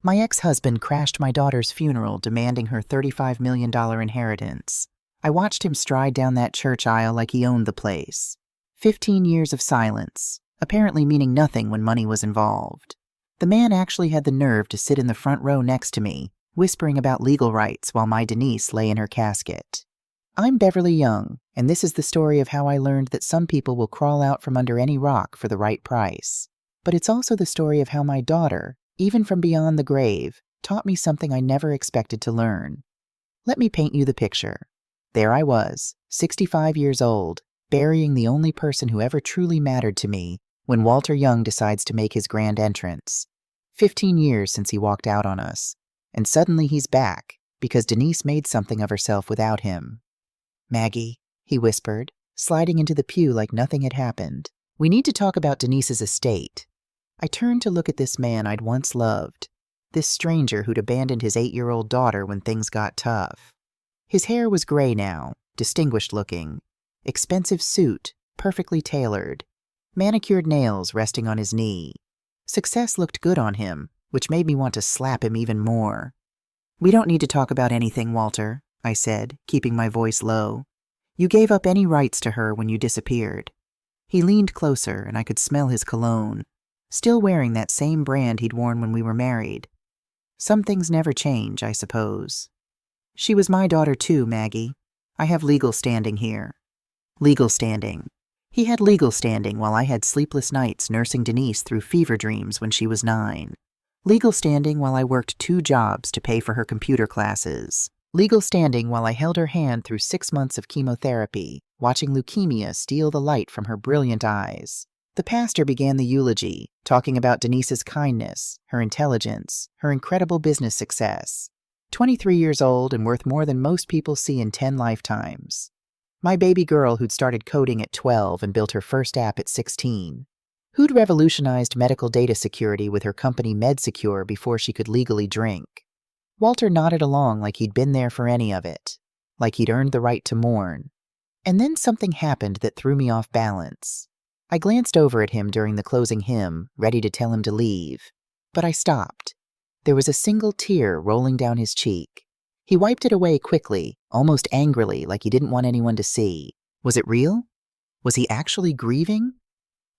My ex-husband crashed my daughter's funeral, demanding her $35 million inheritance. I watched him stride down that church aisle like he owned the place. 15 years of silence, apparently meaning nothing when money was involved. The man actually had the nerve to sit in the front row next to me, whispering about legal rights while my Denise lay in her casket. I'm Beverly Young, and this is the story of how I learned that some people will crawl out from under any rock for the right price. But it's also the story of how my daughter, even from beyond the grave, taught me something I never expected to learn. Let me paint you the picture. There I was, 65 years old, burying the only person who ever truly mattered to me, when Walter Young decides to make his grand entrance. 15 years since he walked out on us, and suddenly he's back, because Denise made something of herself without him. "Maggie," he whispered, sliding into the pew like nothing had happened. "We need to talk about Denise's estate." I turned to look at this man I'd once loved, this stranger who'd abandoned his 8-year-old daughter when things got tough. His hair was gray now, distinguished looking. Expensive suit, perfectly tailored. Manicured nails resting on his knee. Success looked good on him, which made me want to slap him even more. "We don't need to talk about anything, Walter," I said, keeping my voice low. "You gave up any rights to her when you disappeared." He leaned closer, and I could smell his cologne, still wearing that same brand he'd worn when we were married. Some things never change, I suppose. "She was my daughter too, Maggie. I have legal standing here." Legal standing. He had legal standing while I had sleepless nights nursing Denise through fever dreams when she was 9. Legal standing while I worked 2 jobs to pay for her computer classes. Legal standing while I held her hand through 6 months of chemotherapy, watching leukemia steal the light from her brilliant eyes. The pastor began the eulogy, talking about Denise's kindness, her intelligence, her incredible business success. 23 years old and worth more than most people see in 10 lifetimes. My baby girl who'd started coding at 12 and built her first app at 16. Who'd revolutionized medical data security with her company MedSecure before she could legally drink. Walter nodded along like he'd been there for any of it, like he'd earned the right to mourn. And then something happened that threw me off balance. I glanced over at him during the closing hymn, ready to tell him to leave. But I stopped. There was a single tear rolling down his cheek. He wiped it away quickly, almost angrily, like he didn't want anyone to see. Was it real? Was he actually grieving?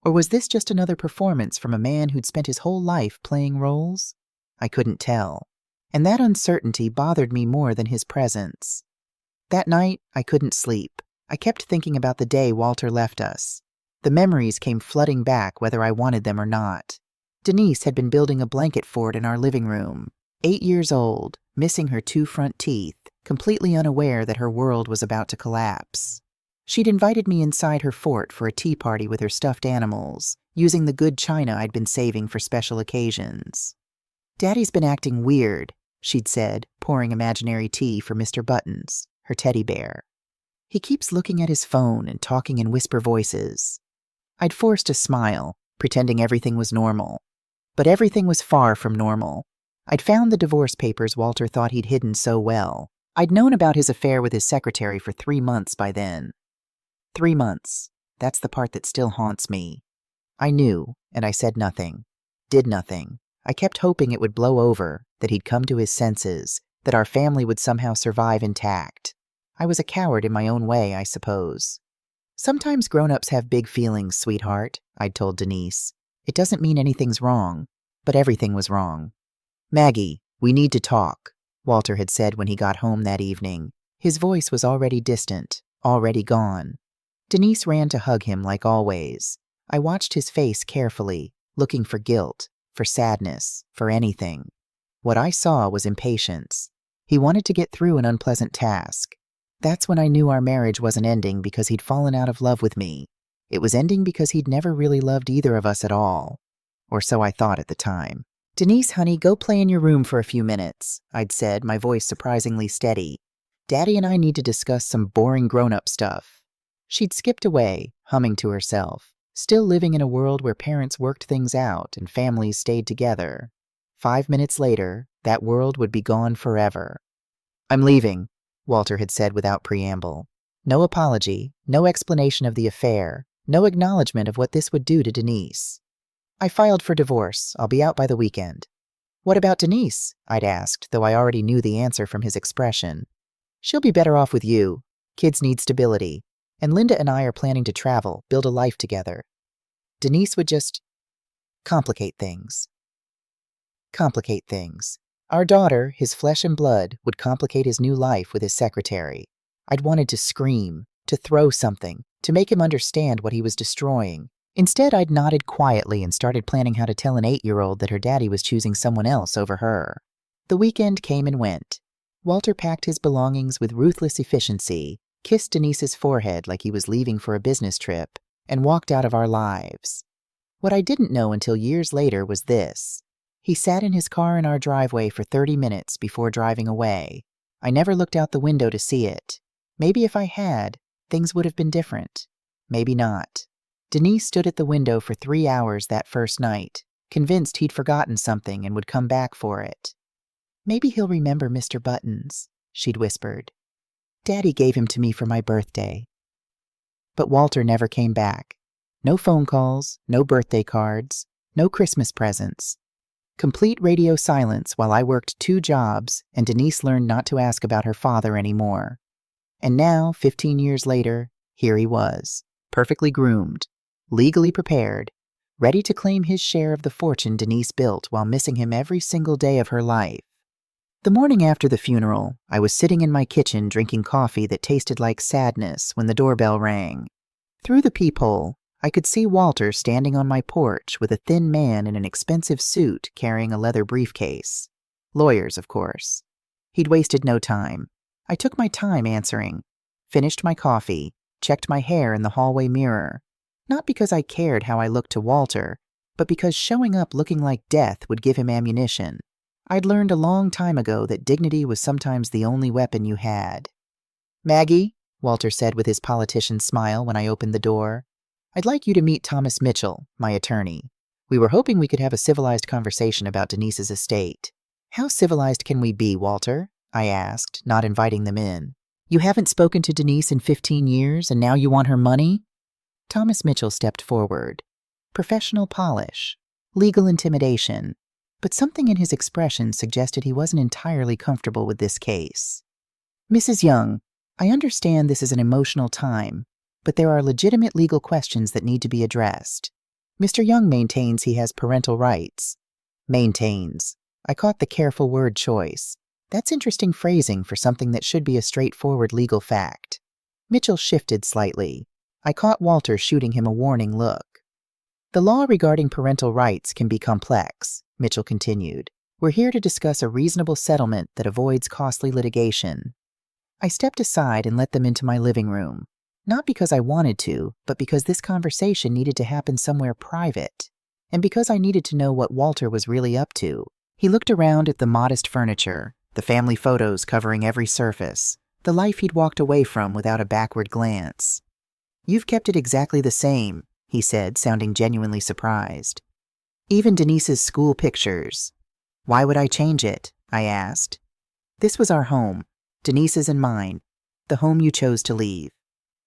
Or was this just another performance from a man who'd spent his whole life playing roles? I couldn't tell. And that uncertainty bothered me more than his presence. That night, I couldn't sleep. I kept thinking about the day Walter left us. The memories came flooding back whether I wanted them or not. Denise had been building a blanket fort in our living room. 8 years old, missing her 2 front teeth, completely unaware that her world was about to collapse. She'd invited me inside her fort for a tea party with her stuffed animals, using the good china I'd been saving for special occasions. "Daddy's been acting weird," she'd said, pouring imaginary tea for Mr. Buttons, her teddy bear. "He keeps looking at his phone and talking in whisper voices." I'd forced a smile, pretending everything was normal. But everything was far from normal. I'd found the divorce papers Walter thought he'd hidden so well. I'd known about his affair with his secretary for 3 months by then. 3 months. That's the part that still haunts me. I knew, and I said nothing. Did nothing. I kept hoping it would blow over, that he'd come to his senses, that our family would somehow survive intact. I was a coward in my own way, I suppose. "Sometimes grown-ups have big feelings, sweetheart," I'd told Denise. "It doesn't mean anything's wrong." But everything was wrong. "Maggie, we need to talk," Walter had said when he got home that evening. His voice was already distant, already gone. Denise ran to hug him like always. I watched his face carefully, looking for guilt, for sadness, for anything. What I saw was impatience. He wanted to get through an unpleasant task. That's when I knew our marriage wasn't ending because he'd fallen out of love with me. It was ending because he'd never really loved either of us at all. Or so I thought at the time. "Denise, honey, go play in your room for a few minutes," I'd said, my voice surprisingly steady. "Daddy and I need to discuss some boring grown-up stuff." She'd skipped away, humming to herself, still living in a world where parents worked things out and families stayed together. 5 minutes later, that world would be gone forever. "I'm leaving," Walter had said without preamble. No apology, no explanation of the affair, no acknowledgement of what this would do to Denise. "I filed for divorce. I'll be out by the weekend." What about Denise? I'd asked, though I already knew the answer from his expression. She'll be better off with you. Kids need stability. And Linda and I are planning to travel, build a life together. Denise would just complicate things. Complicate things. Our daughter, his flesh and blood, would complicate his new life with his secretary. I'd wanted to scream, to throw something, to make him understand what he was destroying. Instead, I'd nodded quietly and started planning how to tell an 8-year-old that her daddy was choosing someone else over her. The weekend came and went. Walter packed his belongings with ruthless efficiency, kissed Denise's forehead like he was leaving for a business trip, and walked out of our lives. What I didn't know until years later was this. He sat in his car in our driveway for 30 minutes before driving away. I never looked out the window to see it. Maybe if I had, things would have been different. Maybe not. Denise stood at the window for 3 hours that first night, convinced he'd forgotten something and would come back for it. Maybe he'll remember Mr. Buttons, she'd whispered. Daddy gave him to me for my birthday. But Walter never came back. No phone calls, no birthday cards, no Christmas presents. Complete radio silence while I worked 2 jobs and Denise learned not to ask about her father anymore. And now, 15 years later, here he was, perfectly groomed, legally prepared, ready to claim his share of the fortune Denise built while missing him every single day of her life. The morning after the funeral, I was sitting in my kitchen drinking coffee that tasted like sadness when the doorbell rang. Through the peephole, I could see Walter standing on my porch with a thin man in an expensive suit carrying a leather briefcase. Lawyers, of course. He'd wasted no time. I took my time answering, finished my coffee, checked my hair in the hallway mirror. Not because I cared how I looked to Walter, but because showing up looking like death would give him ammunition. I'd learned a long time ago that dignity was sometimes the only weapon you had. Maggie, Walter said with his politician smile when I opened the door, I'd like you to meet Thomas Mitchell, my attorney. We were hoping we could have a civilized conversation about Denise's estate. How civilized can we be, Walter? I asked, not inviting them in. You haven't spoken to Denise in 15 years, and now you want her money? Thomas Mitchell stepped forward. Professional polish, legal intimidation, but something in his expression suggested he wasn't entirely comfortable with this case. Mrs. Young, I understand this is an emotional time, but there are legitimate legal questions that need to be addressed. Mr. Young maintains he has parental rights. Maintains. I caught the careful word choice. That's interesting phrasing for something that should be a straightforward legal fact. Mitchell shifted slightly. I caught Walter shooting him a warning look. The law regarding parental rights can be complex, Mitchell continued. We're here to discuss a reasonable settlement that avoids costly litigation. I stepped aside and let them into my living room. Not because I wanted to, but because this conversation needed to happen somewhere private, and because I needed to know what Walter was really up to. He looked around at the modest furniture, the family photos covering every surface, the life he'd walked away from without a backward glance. You've kept it exactly the same, he said, sounding genuinely surprised. Even Denise's school pictures. Why would I change it? I asked. This was our home, Denise's and mine, the home you chose to leave.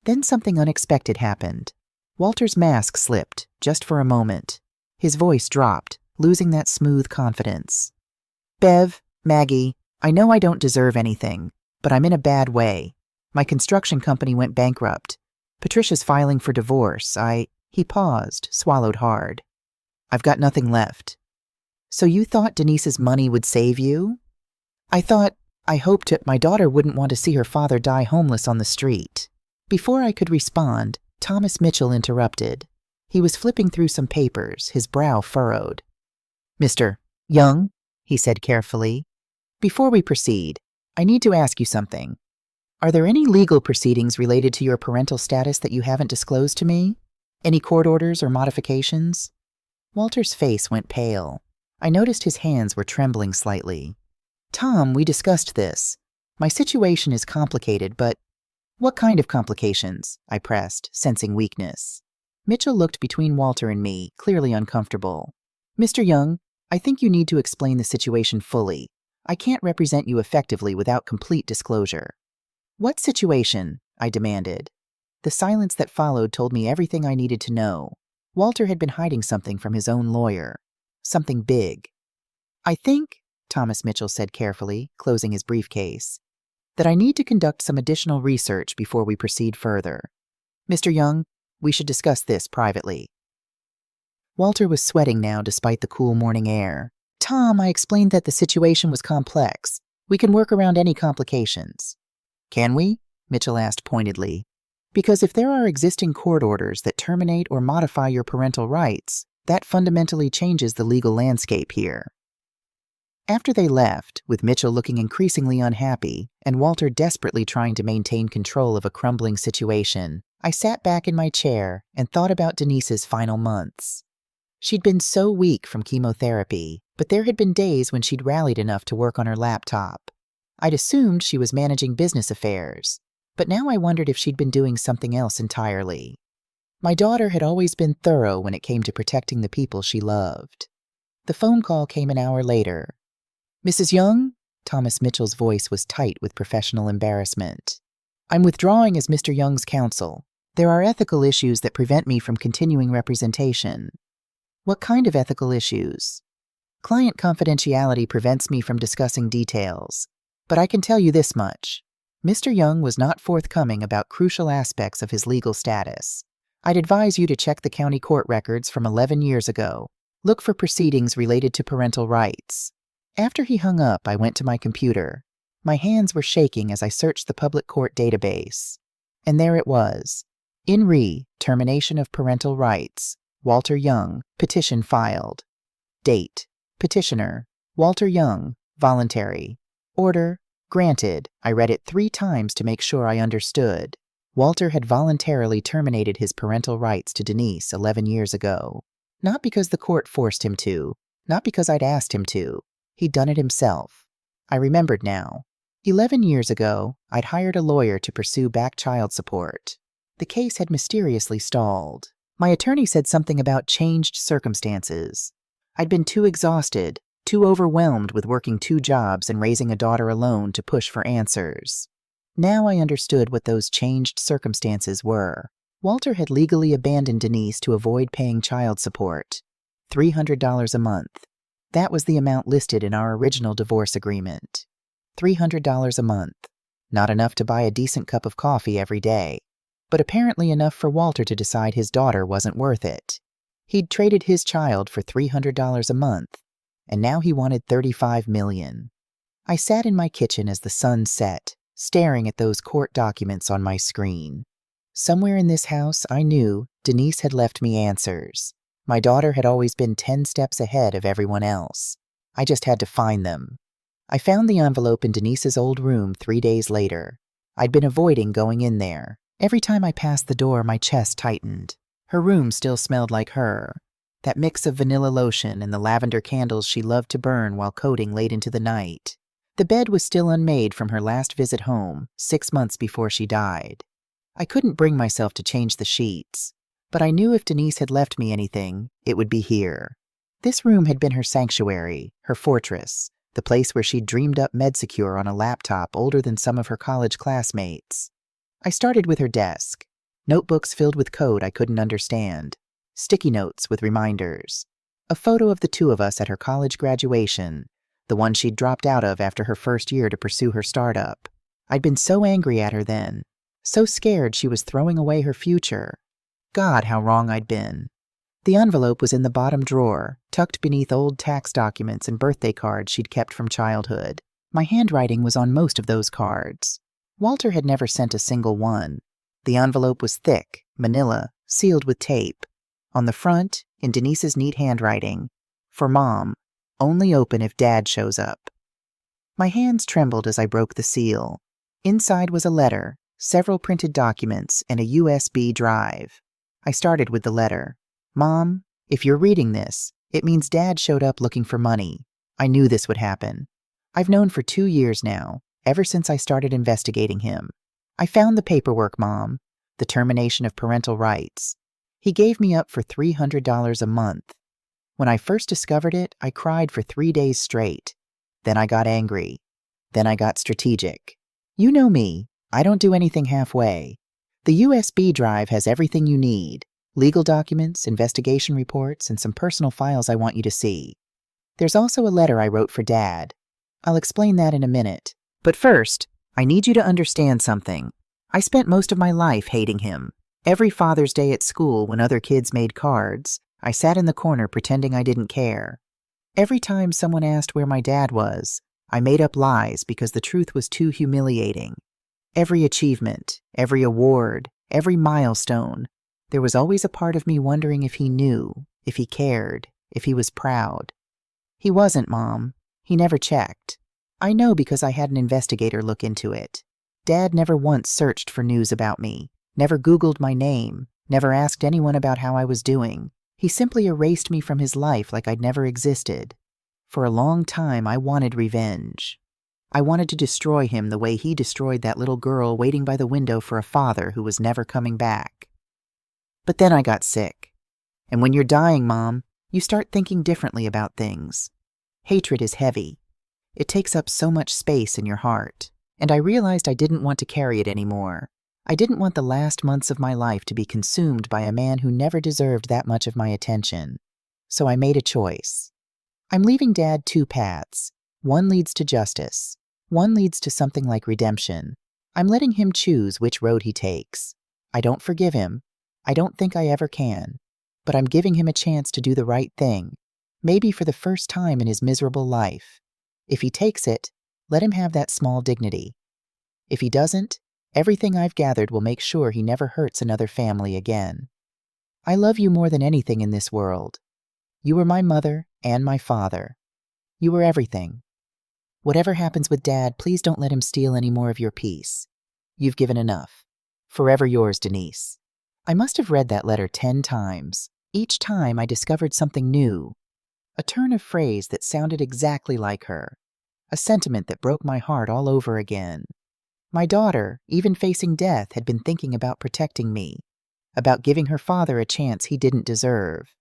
Then something unexpected happened. Walter's mask slipped, just for a moment. His voice dropped, losing that smooth confidence. Bev, Maggie, I know I don't deserve anything, but I'm in a bad way. My construction company went bankrupt. Patricia's filing for divorce. He paused, swallowed hard. I've got nothing left. So you thought Denise's money would save you? I hoped that my daughter wouldn't want to see her father die homeless on the street. Before I could respond, Thomas Mitchell interrupted. He was flipping through some papers, his brow furrowed. Mr. Young, he said carefully, before we proceed, I need to ask you something. Are there any legal proceedings related to your parental status that you haven't disclosed to me? Any court orders or modifications? Walter's face went pale. I noticed his hands were trembling slightly. Tom, we discussed this. My situation is complicated, but what kind of complications? I pressed, sensing weakness. Mitchell looked between Walter and me, clearly uncomfortable. Mr. Young, I think you need to explain the situation fully. I can't represent you effectively without complete disclosure. What situation? I demanded. The silence that followed told me everything I needed to know. Walter had been hiding something from his own lawyer. Something big. I think, Thomas Mitchell said carefully, closing his briefcase, that I need to conduct some additional research before we proceed further. Mr. Young, we should discuss this privately. Walter was sweating now despite the cool morning air. Tom, I explained that the situation was complex. We can work around any complications. Can we? Mitchell asked pointedly. Because if there are existing court orders that terminate or modify your parental rights, that fundamentally changes the legal landscape here. After they left, with Mitchell looking increasingly unhappy and Walter desperately trying to maintain control of a crumbling situation, I sat back in my chair and thought about Denise's final months. She'd been so weak from chemotherapy, but there had been days when she'd rallied enough to work on her laptop. I'd assumed she was managing business affairs, but now I wondered if she'd been doing something else entirely. My daughter had always been thorough when it came to protecting the people she loved. The phone call came an hour later. Mrs. Young? Thomas Mitchell's voice was tight with professional embarrassment. I'm withdrawing as Mr. Young's counsel. There are ethical issues that prevent me from continuing representation. What kind of ethical issues? Client confidentiality prevents me from discussing details, but I can tell you this much. Mr. Young was not forthcoming about crucial aspects of his legal status. I'd advise you to check the county court records from 11 years ago. Look for proceedings related to parental rights. After he hung up, I went to my computer. My hands were shaking as I searched the public court database. And there it was. In re, termination of parental rights. Walter Young, petition filed. Date, petitioner, Walter Young, voluntary. Order, granted. I read it 3 times to make sure I understood. Walter had voluntarily terminated his parental rights to Denise 11 years ago. Not because the court forced him to, not because I'd asked him to. He'd done it himself. I remembered now. 11 years ago, I'd hired a lawyer to pursue back child support. The case had mysteriously stalled. My attorney said something about changed circumstances. I'd been too exhausted, too overwhelmed with working 2 jobs and raising a daughter alone to push for answers. Now I understood what those changed circumstances were. Walter had legally abandoned Denise to avoid paying child support. $300 a month. That was the amount listed in our original divorce agreement. $300 a month. Not enough to buy a decent cup of coffee every day, but apparently enough for Walter to decide his daughter wasn't worth it. He'd traded his child for $300 a month, and now he wanted $35 million. I sat in my kitchen as the sun set, staring at those court documents on my screen. Somewhere in this house, I knew Denise had left me answers. My daughter had always been 10 steps ahead of everyone else. I just had to find them. I found the envelope in Denise's old room 3 days later. I'd been avoiding going in there. Every time I passed the door, my chest tightened. Her room still smelled like her. That mix of vanilla lotion and the lavender candles she loved to burn while coding late into the night. The bed was still unmade from her last visit home, 6 months before she died. I couldn't bring myself to change the sheets, but I knew if Denise had left me anything, it would be here. This room had been her sanctuary, her fortress, the place where she'd dreamed up MedSecure on a laptop older than some of her college classmates. I started with her desk. Notebooks filled with code I couldn't understand. Sticky notes with reminders. A photo of the 2 of us at her college graduation, the one she'd dropped out of after her first year to pursue her startup. I'd been so angry at her then, so scared she was throwing away her future. God, how wrong I'd been. The envelope was in the bottom drawer, tucked beneath old tax documents and birthday cards she'd kept from childhood. My handwriting was on most of those cards. Walter had never sent a single one. The envelope was thick, manila, sealed with tape. On the front, in Denise's neat handwriting, for Mom, only open if Dad shows up. My hands trembled as I broke the seal. Inside was a letter, several printed documents, and a USB drive. I started with the letter. Mom, if you're reading this, it means Dad showed up looking for money. I knew this would happen. I've known for 2 years now, ever since I started investigating him. I found the paperwork, Mom, the termination of parental rights. He gave me up for $300 a month. When I first discovered it, I cried for 3 days straight. Then I got angry. Then I got strategic. You know me. I don't do anything halfway. The USB drive has everything you need. Legal documents, investigation reports, and some personal files I want you to see. There's also a letter I wrote for Dad. I'll explain that in a minute. But first, I need you to understand something. I spent most of my life hating him. Every Father's Day at school, when other kids made cards, I sat in the corner pretending I didn't care. Every time someone asked where my dad was, I made up lies because the truth was too humiliating. Every achievement, every award, every milestone, there was always a part of me wondering if he knew, if he cared, if he was proud. He wasn't, Mom. He never checked. I know because I had an investigator look into it. Dad never once searched for news about me, never Googled my name, never asked anyone about how I was doing. He simply erased me from his life like I'd never existed. For a long time, I wanted revenge. I wanted to destroy him the way he destroyed that little girl waiting by the window for a father who was never coming back. But then I got sick. And when you're dying, Mom, you start thinking differently about things. Hatred is heavy. It takes up so much space in your heart. And I realized I didn't want to carry it anymore. I didn't want the last months of my life to be consumed by a man who never deserved that much of my attention. So I made a choice. I'm leaving Dad two paths. One leads to justice. One leads to something like redemption. I'm letting him choose which road he takes. I don't forgive him. I don't think I ever can. But I'm giving him a chance to do the right thing, maybe for the first time in his miserable life. If he takes it, let him have that small dignity. If he doesn't, everything I've gathered will make sure he never hurts another family again. I love you more than anything in this world. You were my mother and my father. You were everything. Whatever happens with Dad, please don't let him steal any more of your peace. You've given enough. Forever yours, Denise. I must have read that letter 10 times. Each time I discovered something new. A turn of phrase that sounded exactly like her. A sentiment that broke my heart all over again. My daughter, even facing death, had been thinking about protecting me, about giving her father a chance he didn't deserve,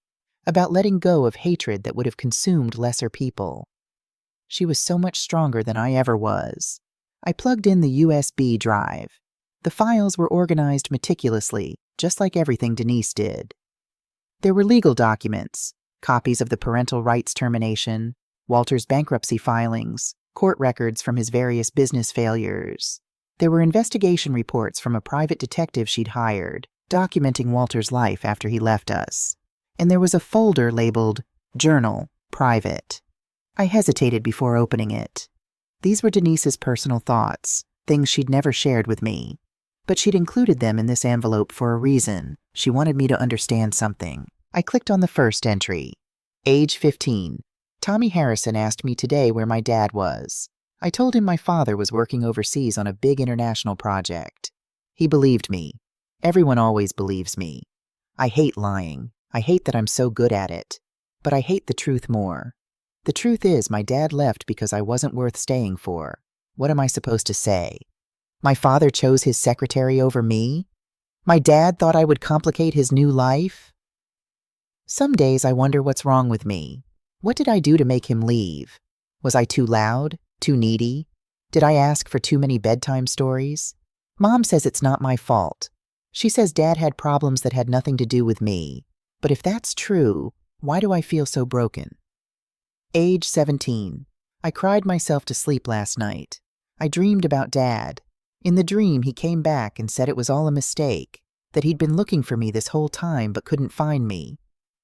about letting go of hatred that would have consumed lesser people. She was so much stronger than I ever was. I plugged in the USB drive. The files were organized meticulously, just like everything Denise did. There were legal documents, copies of the parental rights termination, Walter's bankruptcy filings, court records from his various business failures. There were investigation reports from a private detective she'd hired, documenting Walter's life after he left us. And there was a folder labeled Journal, Private. I hesitated before opening it. These were Denise's personal thoughts, things she'd never shared with me. But she'd included them in this envelope for a reason. She wanted me to understand something. I clicked on the first entry. Age 15. Tommy Harrison asked me today where my dad was. I told him my father was working overseas on a big international project. He believed me. Everyone always believes me. I hate lying. I hate that I'm so good at it. But I hate the truth more. The truth is, my dad left because I wasn't worth staying for. What am I supposed to say? My father chose his secretary over me? My dad thought I would complicate his new life? Some days I wonder what's wrong with me. What did I do to make him leave? Was I too loud? Too needy? Did I ask for too many bedtime stories? Mom says it's not my fault. She says Dad had problems that had nothing to do with me. But if that's true, why do I feel so broken? Age 17. I cried myself to sleep last night. I dreamed about Dad. In the dream, he came back and said it was all a mistake, that he'd been looking for me this whole time but couldn't find me.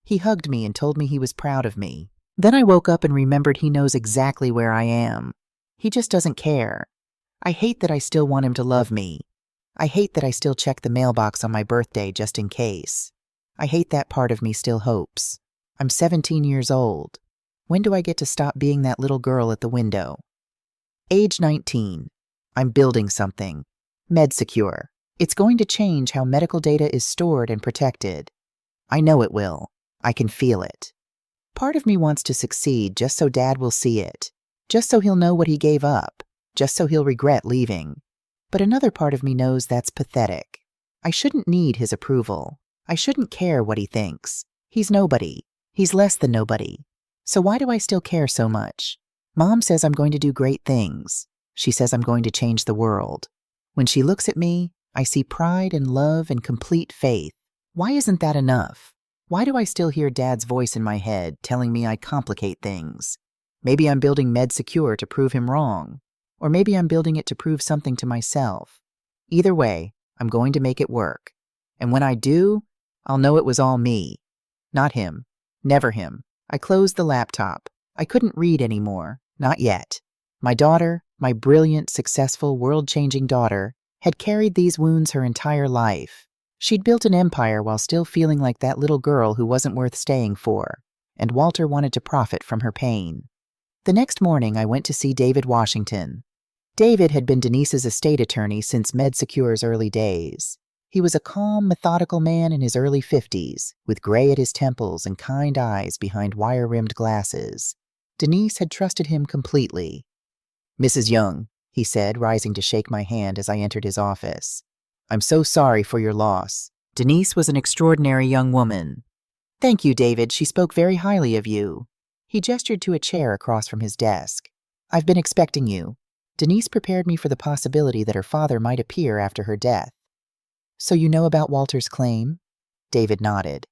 He hugged me and told me he was proud of me. Then I woke up and remembered he knows exactly where I am. He just doesn't care. I hate that I still want him to love me. I hate that I still check the mailbox on my birthday just in case. I hate that part of me still hopes. I'm 17 years old. When do I get to stop being that little girl at the window? Age 19. I'm building something. MedSecure. It's going to change how medical data is stored and protected. I know it will. I can feel it. Part of me wants to succeed just so Dad will see it, just so he'll know what he gave up, just so he'll regret leaving. But another part of me knows that's pathetic. I shouldn't need his approval. I shouldn't care what he thinks. He's nobody. He's less than nobody. So why do I still care so much? Mom says I'm going to do great things. She says I'm going to change the world. When she looks at me, I see pride and love and complete faith. Why isn't that enough? Why do I still hear Dad's voice in my head telling me I complicate things? Maybe I'm building MedSecure to prove him wrong. Or maybe I'm building it to prove something to myself. Either way, I'm going to make it work. And when I do, I'll know it was all me. Not him. Never him. I closed the laptop. I couldn't read anymore. Not yet. My daughter, my brilliant, successful, world-changing daughter, had carried these wounds her entire life. She'd built an empire while still feeling like that little girl who wasn't worth staying for, and Walter wanted to profit from her pain. The next morning, I went to see David Washington. David had been Denise's estate attorney since MedSecure's early days. He was a calm, methodical man in his early 50s, with gray at his temples and kind eyes behind wire-rimmed glasses. Denise had trusted him completely. "Mrs. Young," he said, rising to shake my hand as I entered his office. "I'm so sorry for your loss. Denise was an extraordinary young woman." "Thank you, David. She spoke very highly of you." He gestured to a chair across from his desk. "I've been expecting you. Denise prepared me for the possibility that her father might appear after her death." "So you know about Walter's claim?" David nodded.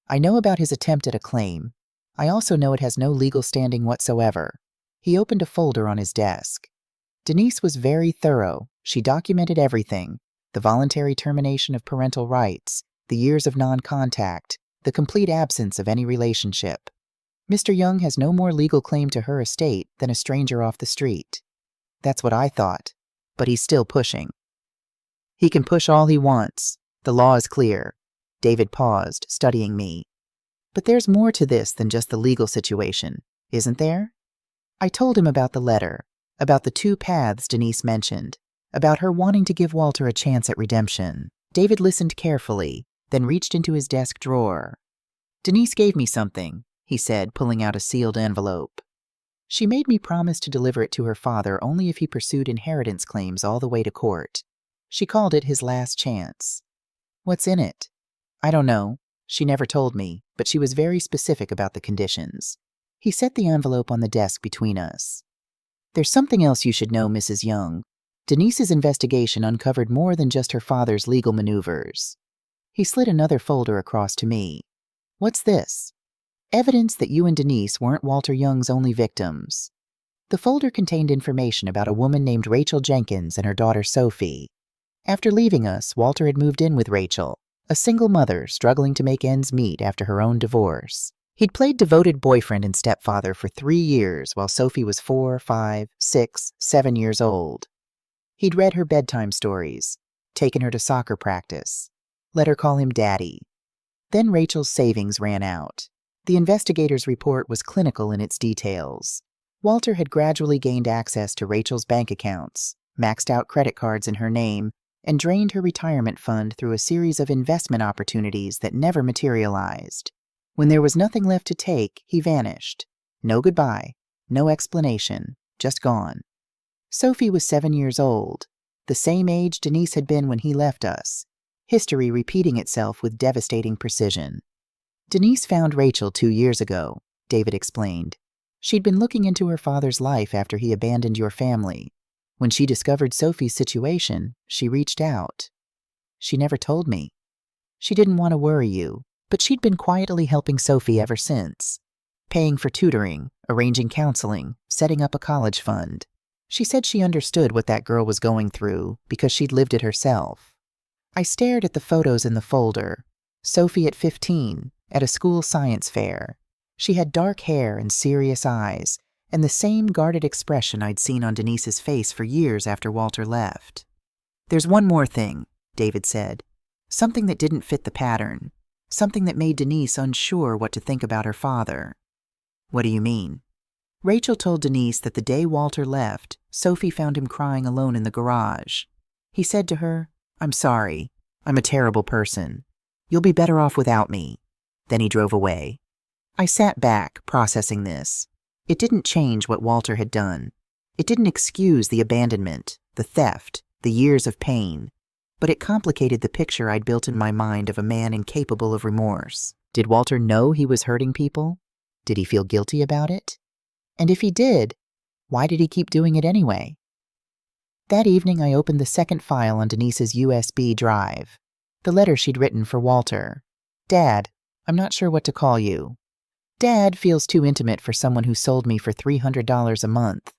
"I know about his attempt at a claim. I also know it has no legal standing whatsoever." He opened a folder on his desk. Denise was very thorough. She documented everything: the voluntary termination of parental rights, the years of non-contact, the complete absence of any relationship. Mr. Young has no more legal claim to her estate than a stranger off the street. That's what I thought, but he's still pushing. He can push all he wants. The law is clear. David paused, studying me. But there's more to this than just the legal situation, isn't there? I told him about the letter, about the 2 paths Denise mentioned, about her wanting to give Walter a chance at redemption. David listened carefully, then reached into his desk drawer. "Denise gave me something," he said, pulling out a sealed envelope. "She made me promise to deliver it to her father only if he pursued inheritance claims all the way to court. She called it his last chance." "What's in it?" "I don't know. She never told me, but she was very specific about the conditions." He set the envelope on the desk between us. "There's something else you should know, Mrs. Young. Denise's investigation uncovered more than just her father's legal maneuvers." He slid another folder across to me. "What's this?" "Evidence that you and Denise weren't Walter Young's only victims." The folder contained information about a woman named Rachel Jenkins and her daughter Sophie. After leaving us, Walter had moved in with Rachel, a single mother struggling to make ends meet after her own divorce. He'd played devoted boyfriend and stepfather for 3 years while Sophie was 4, 5, 6, 7 years old. He'd read her bedtime stories, taken her to soccer practice, let her call him Daddy. Then Rachel's savings ran out. The investigator's report was clinical in its details. Walter had gradually gained access to Rachel's bank accounts, maxed out credit cards in her name, and drained her retirement fund through a series of investment opportunities that never materialized. When there was nothing left to take, he vanished. No goodbye, no explanation, just gone. Sophie was 7 years old, the same age Denise had been when he left us, history repeating itself with devastating precision. "Denise found Rachel 2 years ago," David explained. "She'd been looking into her father's life after he abandoned your family. When she discovered Sophie's situation, she reached out. She never told me. She didn't want to worry you, but she'd been quietly helping Sophie ever since, paying for tutoring, arranging counseling, setting up a college fund. She said she understood what that girl was going through because she'd lived it herself." I stared at the photos in the folder. Sophie at 15, at a school science fair. She had dark hair and serious eyes, and the same guarded expression I'd seen on Denise's face for years after Walter left. "There's one more thing," David said. "Something that didn't fit the pattern. Something that made Denise unsure what to think about her father." "What do you mean?" "Rachel told Denise that the day Walter left, Sophie found him crying alone in the garage. He said to her, 'I'm sorry. I'm a terrible person. You'll be better off without me.' Then he drove away." I sat back, processing this. It didn't change what Walter had done. It didn't excuse the abandonment, the theft, the years of pain. But it complicated the picture I'd built in my mind of a man incapable of remorse. Did Walter know he was hurting people? Did he feel guilty about it? And if he did, why did he keep doing it anyway? That evening, I opened the second file on Denise's USB drive, the letter she'd written for Walter. "Dad, I'm not sure what to call you." Dad feels too intimate for someone who sold me for $300 a month.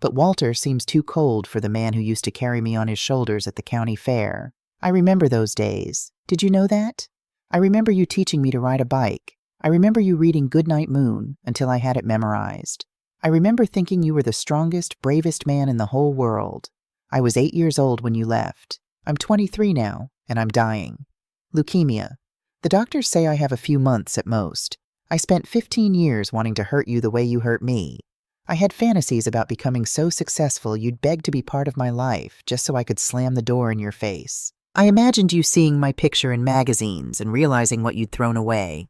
But Walter seems too cold for the man who used to carry me on his shoulders at the county fair. I remember those days. Did you know that? I remember you teaching me to ride a bike. I remember you reading Goodnight Moon until I had it memorized. I remember thinking you were the strongest, bravest man in the whole world. I was 8 years old when you left. I'm 23 now, and I'm dying. Leukemia. The doctors say I have a few months at most. I spent 15 years wanting to hurt you the way you hurt me. I had fantasies about becoming so successful you'd beg to be part of my life just so I could slam the door in your face. I imagined you seeing my picture in magazines and realizing what you'd thrown away.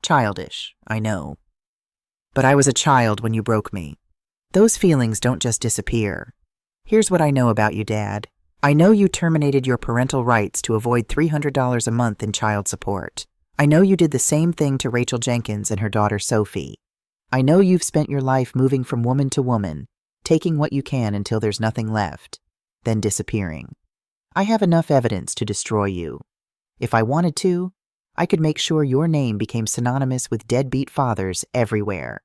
Childish, I know. But I was a child when you broke me. Those feelings don't just disappear. Here's what I know about you, Dad. I know you terminated your parental rights to avoid $300 a month in child support. I know you did the same thing to Rachel Jenkins and her daughter Sophie. I know you've spent your life moving from woman to woman, taking what you can until there's nothing left, then disappearing. I have enough evidence to destroy you. If I wanted to, I could make sure your name became synonymous with deadbeat fathers everywhere.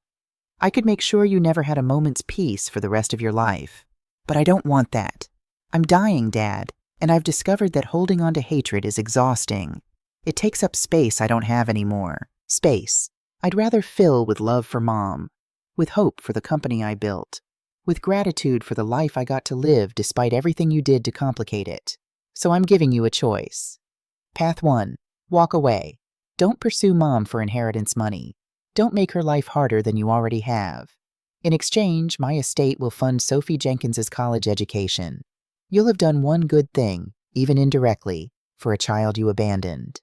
I could make sure you never had a moment's peace for the rest of your life. But I don't want that. I'm dying, Dad, and I've discovered that holding on to hatred is exhausting. It takes up space I don't have anymore. Space I'd rather fill with love for Mom, with hope for the company I built, with gratitude for the life I got to live despite everything you did to complicate it. So I'm giving you a choice. Path 1. Walk away. Don't pursue Mom for inheritance money. Don't make her life harder than you already have. In exchange, my estate will fund Sophie Jenkins's college education. You'll have done one good thing, even indirectly, for a child you abandoned.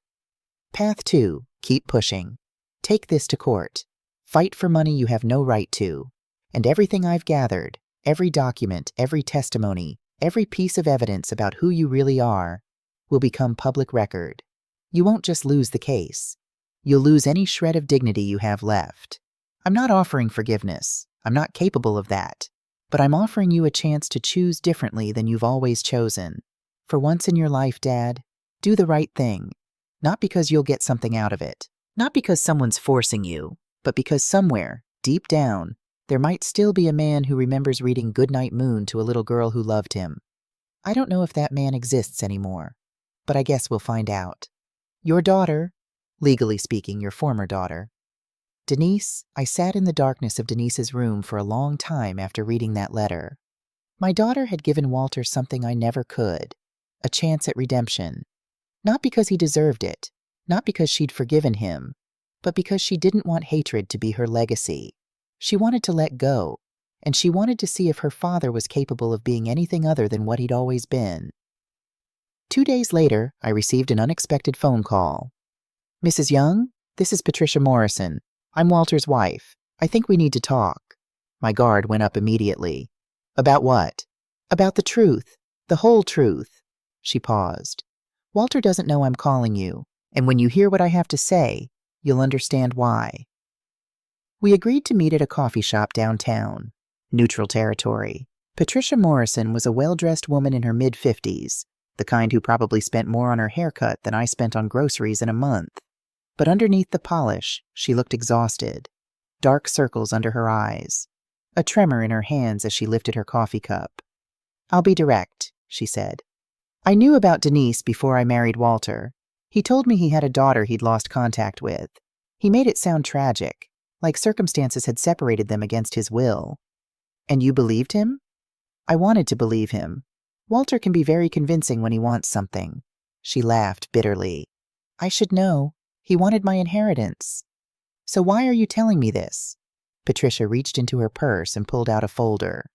Path 2. Keep pushing. Take this to court. Fight for money you have no right to. And everything I've gathered, every document, every testimony, every piece of evidence about who you really are, will become public record. You won't just lose the case. You'll lose any shred of dignity you have left. I'm not offering forgiveness. I'm not capable of that. But I'm offering you a chance to choose differently than you've always chosen. For once in your life, Dad, do the right thing. Not because you'll get something out of it. Not because someone's forcing you, but because somewhere, deep down, there might still be a man who remembers reading Goodnight Moon to a little girl who loved him. I don't know if that man exists anymore, but I guess we'll find out. Your daughter, legally speaking, your former daughter, Denise, I sat in the darkness of Denise's room for a long time after reading that letter. My daughter had given Walter something I never could, a chance at redemption. Not because he deserved it, not because she'd forgiven him, but because she didn't want hatred to be her legacy. She wanted to let go, and she wanted to see if her father was capable of being anything other than what he'd always been. 2 days later, I received an unexpected phone call. Mrs. Young, this is Patricia Morrison. I'm Walter's wife. I think we need to talk. My guard went up immediately. About what? About the truth. The whole truth. She paused. Walter doesn't know I'm calling you, and when you hear what I have to say, you'll understand why. We agreed to meet at a coffee shop downtown. Neutral territory. Patricia Morrison was a well-dressed woman in her mid-50s, the kind who probably spent more on her haircut than I spent on groceries in a month. But underneath the polish, she looked exhausted. Dark circles under her eyes. A tremor in her hands as she lifted her coffee cup. I'll be direct, she said. I knew about Denise before I married Walter. He told me he had a daughter he'd lost contact with. He made it sound tragic, like circumstances had separated them against his will. And you believed him? I wanted to believe him. Walter can be very convincing when he wants something. She laughed bitterly. I should know. He wanted my inheritance. So why are you telling me this? Patricia reached into her purse and pulled out a folder.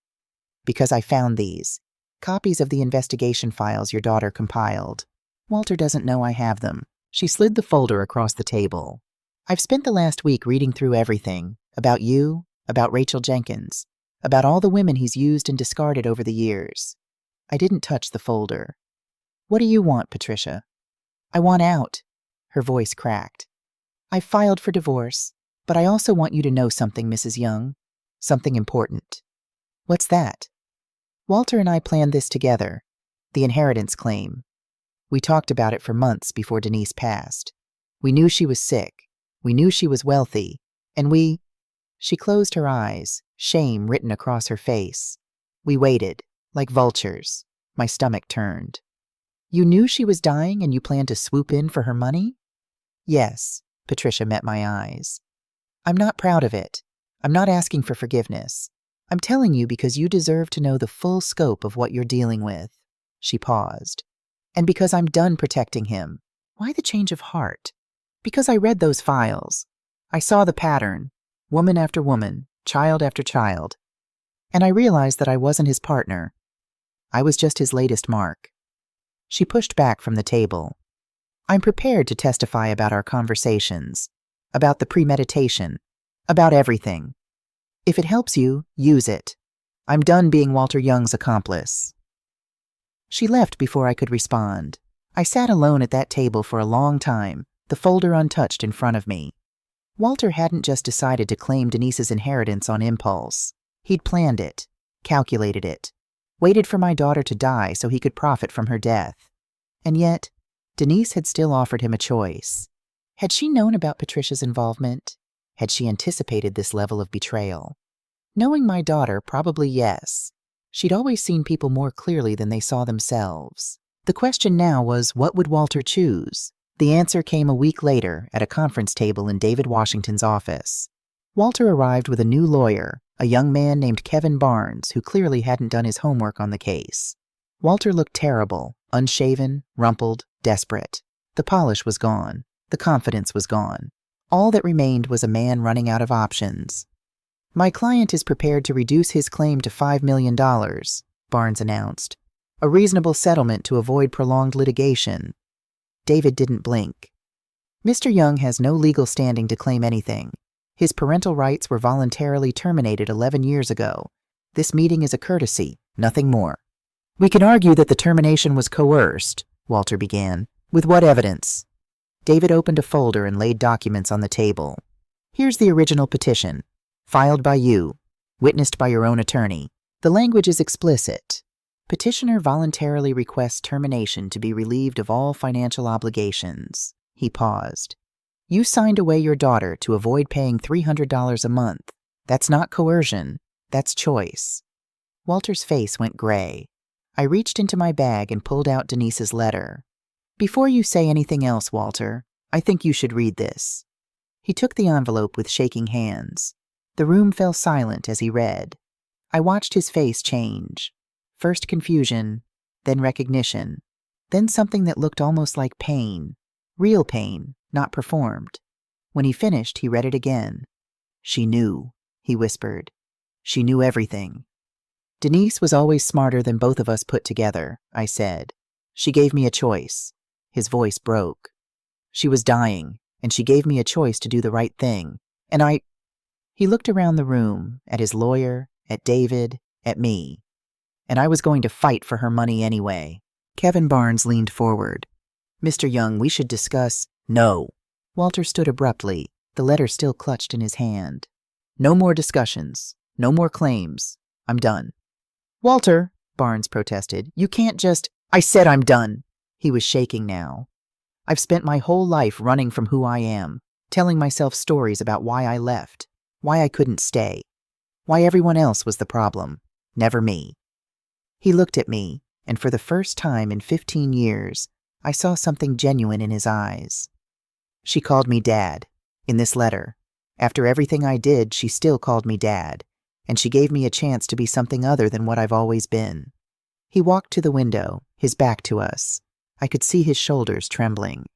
Because I found these. Copies of the investigation files your daughter compiled. Walter doesn't know I have them. She slid the folder across the table. I've spent the last week reading through everything. About you, about Rachel Jenkins, about all the women he's used and discarded over the years. I didn't touch the folder. What do you want, Patricia? I want out. Her voice cracked. I filed for divorce, but I also want you to know something, Mrs. Young. Something important. What's that? Walter and I planned this together. The inheritance claim. We talked about it for months before Denise passed. We knew she was sick. We knew she was wealthy. And she closed her eyes, shame written across her face. We waited, like vultures. My stomach turned. You knew she was dying and you planned to swoop in for her money? Yes, Patricia met my eyes. I'm not proud of it. I'm not asking for forgiveness. I'm telling you because you deserve to know the full scope of what you're dealing with. She paused. And because I'm done protecting him. Why the change of heart? Because I read those files. I saw the pattern, woman after woman, child after child. And I realized that I wasn't his partner. I was just his latest mark. She pushed back from the table. I'm prepared to testify about our conversations, about the premeditation, about everything. If it helps you, use it. I'm done being Walter Young's accomplice. She left before I could respond. I sat alone at that table for a long time, the folder untouched in front of me. Walter hadn't just decided to claim Denise's inheritance on impulse. He'd planned it, calculated it, waited for my daughter to die so he could profit from her death. And yet, Denise had still offered him a choice. Had she known about Patricia's involvement? Had she anticipated this level of betrayal? Knowing my daughter, probably yes. She'd always seen people more clearly than they saw themselves. The question now was, what would Walter choose? The answer came a week later at a conference table in David Washington's office. Walter arrived with a new lawyer, a young man named Kevin Barnes, who clearly hadn't done his homework on the case. Walter looked terrible, unshaven, rumpled, desperate. The polish was gone. The confidence was gone. All that remained was a man running out of options. My client is prepared to reduce his claim to $5 million, Barnes announced. A reasonable settlement to avoid prolonged litigation. David didn't blink. Mr. Young has no legal standing to claim anything. His parental rights were voluntarily terminated 11 years ago. This meeting is a courtesy, nothing more. We can argue that the termination was coerced, Walter began. With what evidence? David opened a folder and laid documents on the table. Here's the original petition, filed by you, witnessed by your own attorney. The language is explicit. Petitioner voluntarily requests termination to be relieved of all financial obligations. He paused. You signed away your daughter to avoid paying $300 a month. That's not coercion. That's choice. Walter's face went gray. I reached into my bag and pulled out Denise's letter. Before you say anything else, Walter, I think you should read this. He took the envelope with shaking hands. The room fell silent as he read. I watched his face change. First confusion, then recognition, then something that looked almost like pain. Real pain, not performed. When he finished, he read it again. She knew, he whispered. She knew everything. Denise was always smarter than both of us put together, I said. She gave me a choice. His voice broke. She was dying, and she gave me a choice to do the right thing. And He looked around the room, at his lawyer, at David, at me. And I was going to fight for her money anyway. Kevin Barnes leaned forward. Mr. Young, we should discuss— No. Walter stood abruptly, the letter still clutched in his hand. No more discussions. No more claims. I'm done. Walter, Barnes protested, you can't just— I said I'm done. He was shaking now. I've spent my whole life running from who I am, telling myself stories about why I left, why I couldn't stay, why everyone else was the problem, never me. He looked at me, and for the first time in 15 years, I saw something genuine in his eyes. She called me Dad, in this letter. After everything I did, she still called me Dad, and she gave me a chance to be something other than what I've always been. He walked to the window, his back to us. I could see his shoulders trembling.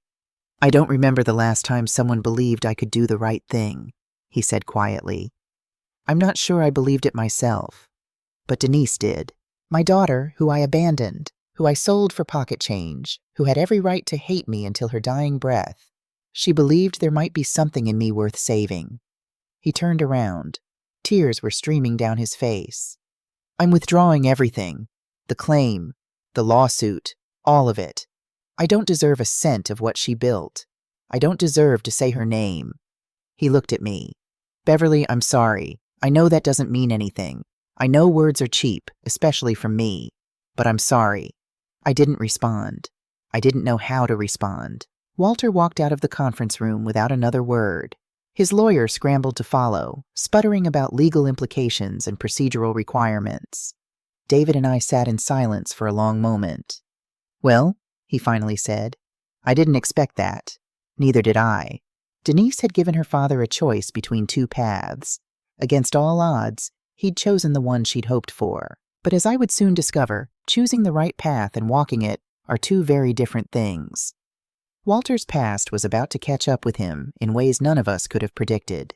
I don't remember the last time someone believed I could do the right thing, he said quietly. I'm not sure I believed it myself, but Denise did. My daughter, who I abandoned, who I sold for pocket change, who had every right to hate me until her dying breath. She believed there might be something in me worth saving. He turned around. Tears were streaming down his face. I'm withdrawing everything. The claim, the lawsuit, all of it. I don't deserve a cent of what she built. I don't deserve to say her name. He looked at me. Beverly, I'm sorry. I know that doesn't mean anything. I know words are cheap, especially from me. But I'm sorry. I didn't respond. I didn't know how to respond. Walter walked out of the conference room without another word. His lawyer scrambled to follow, sputtering about legal implications and procedural requirements. David and I sat in silence for a long moment. "Well," he finally said, "I didn't expect that. Neither did I." Denise had given her father a choice between two paths. Against all odds, he'd chosen the one she'd hoped for. But as I would soon discover, choosing the right path and walking it are two very different things. Walter's past was about to catch up with him in ways none of us could have predicted.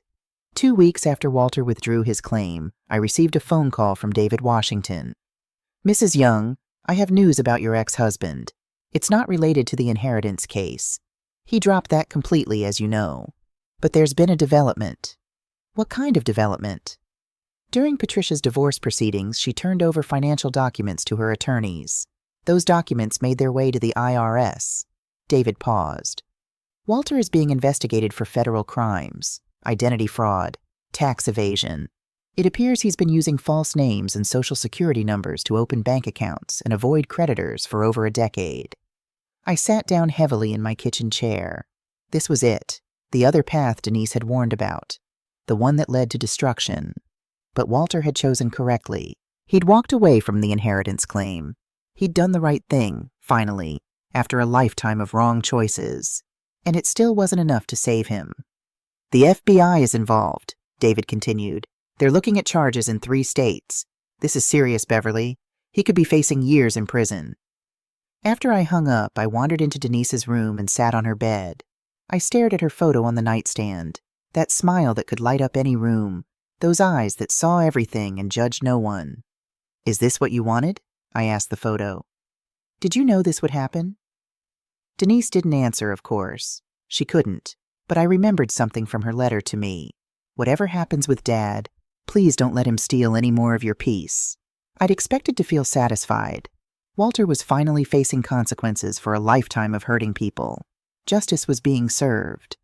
2 weeks after Walter withdrew his claim, I received a phone call from David Washington. "Mrs. Young, I have news about your ex-husband. It's not related to the inheritance case. He dropped that completely, as you know. But there's been a development." "What kind of development?" "During Patricia's divorce proceedings, she turned over financial documents to her attorneys. Those documents made their way to the IRS. David paused. "Walter is being investigated for federal crimes, identity fraud, tax evasion. It appears he's been using false names and social security numbers to open bank accounts and avoid creditors for over a decade." I sat down heavily in my kitchen chair. This was it, the other path Denise had warned about, the one that led to destruction. But Walter had chosen correctly. He'd walked away from the inheritance claim. He'd done the right thing, finally, after a lifetime of wrong choices. And it still wasn't enough to save him. "The FBI is involved," David continued. "They're looking at charges in 3 states. This is serious, Beverly. He could be facing years in prison." After I hung up, I wandered into Denise's room and sat on her bed. I stared at her photo on the nightstand, that smile that could light up any room, those eyes that saw everything and judged no one. "Is this what you wanted?" I asked the photo. "Did you know this would happen?" Denise didn't answer, of course. She couldn't, but I remembered something from her letter to me. "Whatever happens with Dad, please don't let him steal any more of your peace." I'd expected to feel satisfied. Walter was finally facing consequences for a lifetime of hurting people. Justice was being served.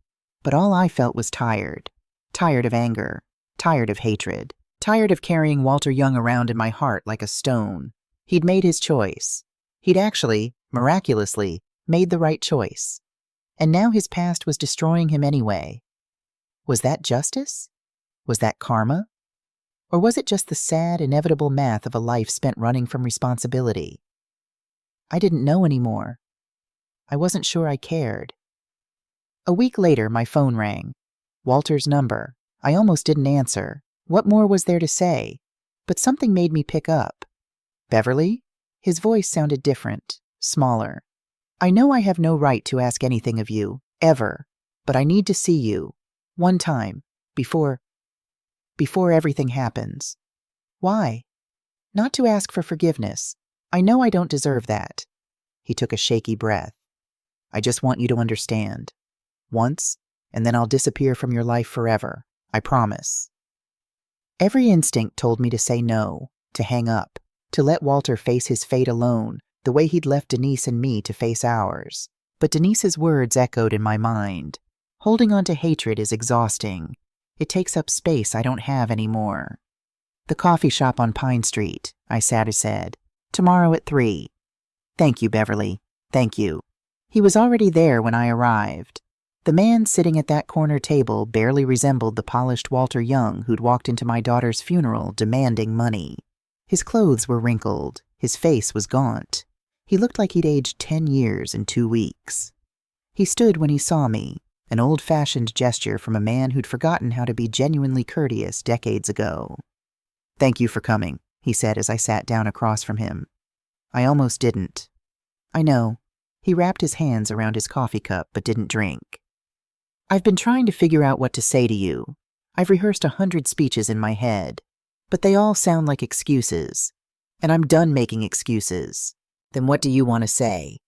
But all I felt was tired. Tired of anger. Tired of hatred. Tired of carrying Walter Young around in my heart like a stone. He'd made his choice. He'd actually, miraculously, made the right choice. And now his past was destroying him anyway. Was that justice? Was that karma? Or was it just the sad, inevitable math of a life spent running from responsibility? I didn't know anymore. I wasn't sure I cared. A week later, my phone rang. Walter's number. I almost didn't answer. What more was there to say? But something made me pick up. "Beverly?" His voice sounded different, smaller. "I know I have no right to ask anything of you, ever, but I need to see you. One time, before everything happens." "Why?" "Not to ask for forgiveness. I know I don't deserve that." He took a shaky breath. "I just want you to understand. Once, and then I'll disappear from your life forever. I promise." Every instinct told me to say no, to hang up, to let Walter face his fate alone, the way he'd left Denise and me to face ours. But Denise's words echoed in my mind. Holding on to hatred is exhausting. It takes up space I don't have anymore. "The coffee shop on Pine Street," I said. "Tomorrow at 3. "Thank you, Beverly. Thank you." He was already there when I arrived. The man sitting at that corner table barely resembled the polished Walter Young who'd walked into my daughter's funeral demanding money. His clothes were wrinkled. His face was gaunt. He looked like he'd aged 10 years in 2 weeks. He stood when he saw me, an old-fashioned gesture from a man who'd forgotten how to be genuinely courteous decades ago. "Thank you for coming," he said as I sat down across from him. I almost didn't. "I know." He wrapped his hands around his coffee cup but didn't drink. "I've been trying to figure out what to say to you. I've rehearsed 100 speeches in my head, but they all sound like excuses. And I'm done making excuses. Then what do you want to say?"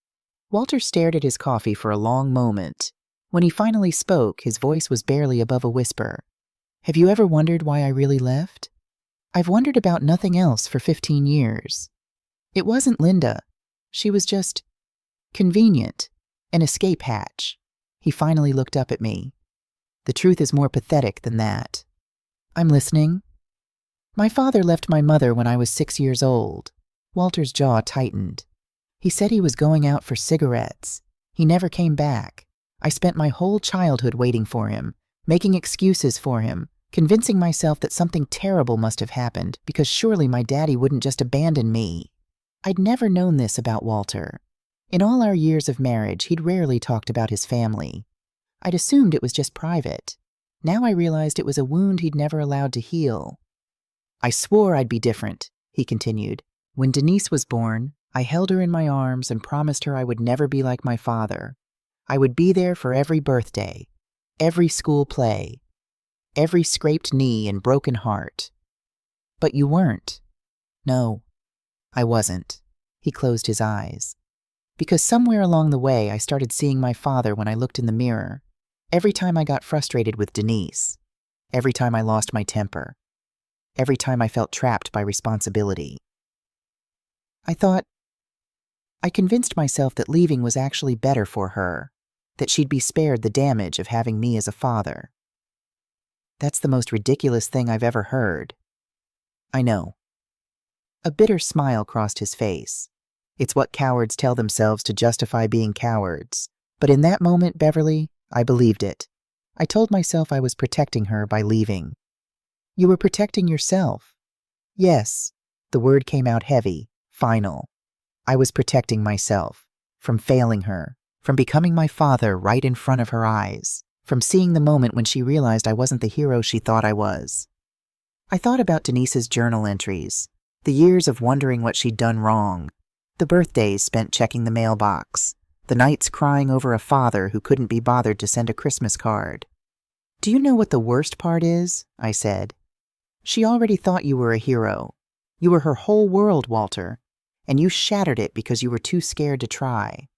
Walter stared at his coffee for a long moment. When he finally spoke, his voice was barely above a whisper. "Have you ever wondered why I really left? I've wondered about nothing else for 15 years. It wasn't Linda. She was just convenient, an escape hatch." He finally looked up at me. "The truth is more pathetic than that." "I'm listening." "My father left my mother when I was 6 years old." Walter's jaw tightened. "He said he was going out for cigarettes. He never came back. I spent my whole childhood waiting for him, making excuses for him, convincing myself that something terrible must have happened because surely my daddy wouldn't just abandon me. I'd never known this about Walter. In all our years of marriage, he'd rarely talked about his family. I'd assumed it was just private. Now I realized it was a wound he'd never allowed to heal. I swore I'd be different, he continued. When Denise was born, I held her in my arms and promised her I would never be like my father. I would be there for every birthday, every school play, every scraped knee and broken heart. But you weren't. No, I wasn't. He closed his eyes. Because somewhere along the way I started seeing my father when I looked in the mirror. Every time I got frustrated with Denise. Every time I lost my temper. Every time I felt trapped by responsibility. I convinced myself that leaving was actually better for her, that she'd be spared the damage of having me as a father. That's the most ridiculous thing I've ever heard. I know. A bitter smile crossed his face. It's what cowards tell themselves to justify being cowards. But in that moment, Beverly, I believed it. I told myself I was protecting her by leaving. You were protecting yourself. Yes, the word came out heavy, final. I was protecting myself, from failing her, from becoming my father right in front of her eyes, from seeing the moment when she realized I wasn't the hero she thought I was. I thought about Denise's journal entries, the years of wondering what she'd done wrong, the birthdays spent checking the mailbox, the nights crying over a father who couldn't be bothered to send a Christmas card. Do you know what the worst part is? I said. She already thought you were a hero. You were her whole world, Walter, and you shattered it because you were too scared to try.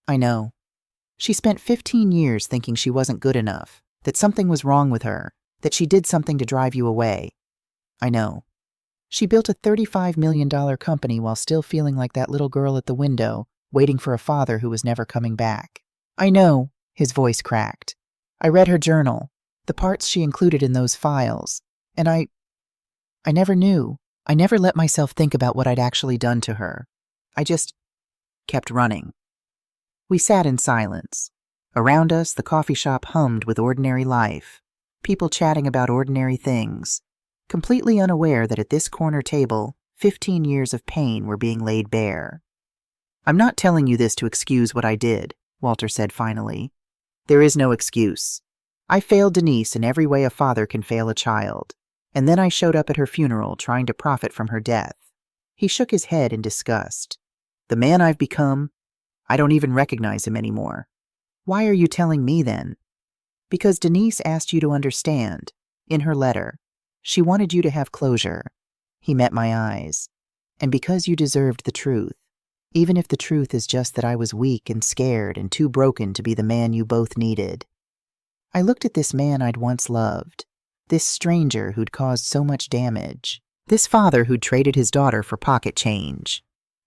I know. She spent 15 years thinking she wasn't good enough, that something was wrong with her, that she did something to drive you away. I know. She built a $35 million company while still feeling like that little girl at the window, waiting for a father who was never coming back. I know, his voice cracked. I read her journal, the parts she included in those files, and I never knew. I never let myself think about what I'd actually done to her. I just kept running. We sat in silence. Around us, the coffee shop hummed with ordinary life, people chatting about ordinary things, completely unaware that at this corner table, 15 years of pain were being laid bare. I'm not telling you this to excuse what I did, Walter said finally. There is no excuse. I failed Denise in every way a father can fail a child. And then I showed up at her funeral trying to profit from her death. He shook his head in disgust. The man I've become, I don't even recognize him anymore. Why are you telling me then? Because Denise asked you to understand. In her letter, she wanted you to have closure. He met my eyes. And because you deserved the truth, even if the truth is just that I was weak and scared and too broken to be the man you both needed. I looked at this man I'd once loved. This stranger who'd caused so much damage. This father who'd traded his daughter for pocket change.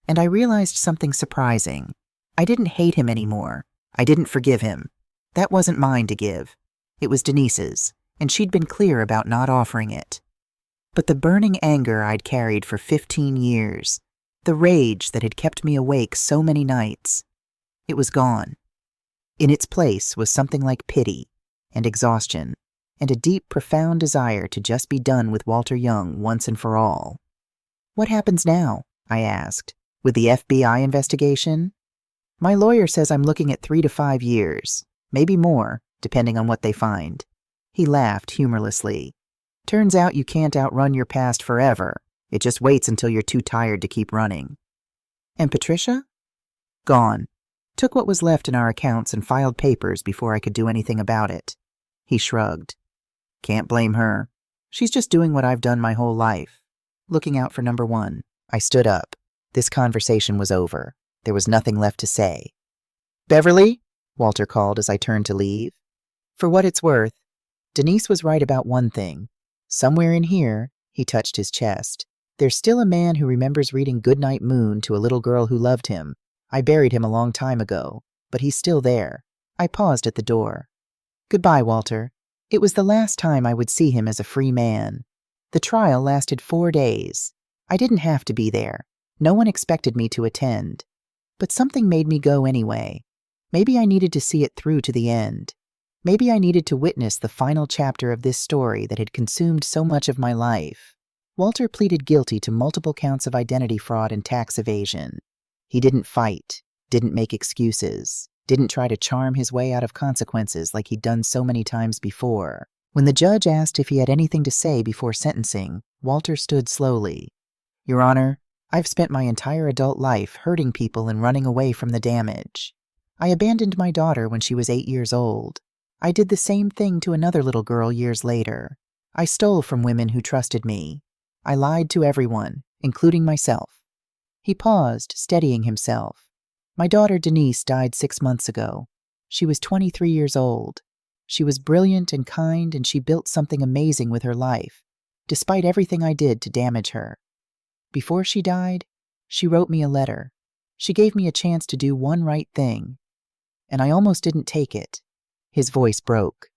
And I realized something surprising. I didn't hate him anymore. I didn't forgive him. That wasn't mine to give. It was Denise's, and she'd been clear about not offering it. But the burning anger I'd carried for 15 years, the rage that had kept me awake so many nights, it was gone. In its place was something like pity and exhaustion, and a deep, profound desire to just be done with Walter Young once and for all. What happens now? I asked. With the FBI investigation? My lawyer says I'm looking at 3 to 5 years, maybe more, depending on what they find. He laughed humorlessly. Turns out you can't outrun your past forever. It just waits until you're too tired to keep running. And Patricia? Gone. Took what was left in our accounts and filed papers before I could do anything about it. He shrugged. Can't blame her. She's just doing what I've done my whole life. Looking out for number one. I stood up. This conversation was over. There was nothing left to say. Beverly? Walter called as I turned to leave. For what it's worth, Denise was right about one thing. Somewhere in here, he touched his chest, there's still a man who remembers reading Goodnight Moon to a little girl who loved him. I buried him a long time ago, but he's still there. I paused at the door. Goodbye, Walter. It was the last time I would see him as a free man. The trial lasted 4 days. I didn't have to be there. No one expected me to attend. But something made me go anyway. Maybe I needed to see it through to the end. Maybe I needed to witness the final chapter of this story that had consumed so much of my life. Walter pleaded guilty to multiple counts of identity fraud and tax evasion. He didn't fight, didn't make excuses, didn't try to charm his way out of consequences like he'd done so many times before. When the judge asked if he had anything to say before sentencing, Walter stood slowly. "Your Honor, I've spent my entire adult life hurting people and running away from the damage. I abandoned my daughter when she was 8 years old. I did the same thing to another little girl years later. I stole from women who trusted me. I lied to everyone, including myself." He paused, steadying himself. "My daughter Denise died 6 months ago. She was 23 years old. She was brilliant and kind, and she built something amazing with her life, despite everything I did to damage her. Before she died, she wrote me a letter. She gave me a chance to do one right thing, and I almost didn't take it." His voice broke.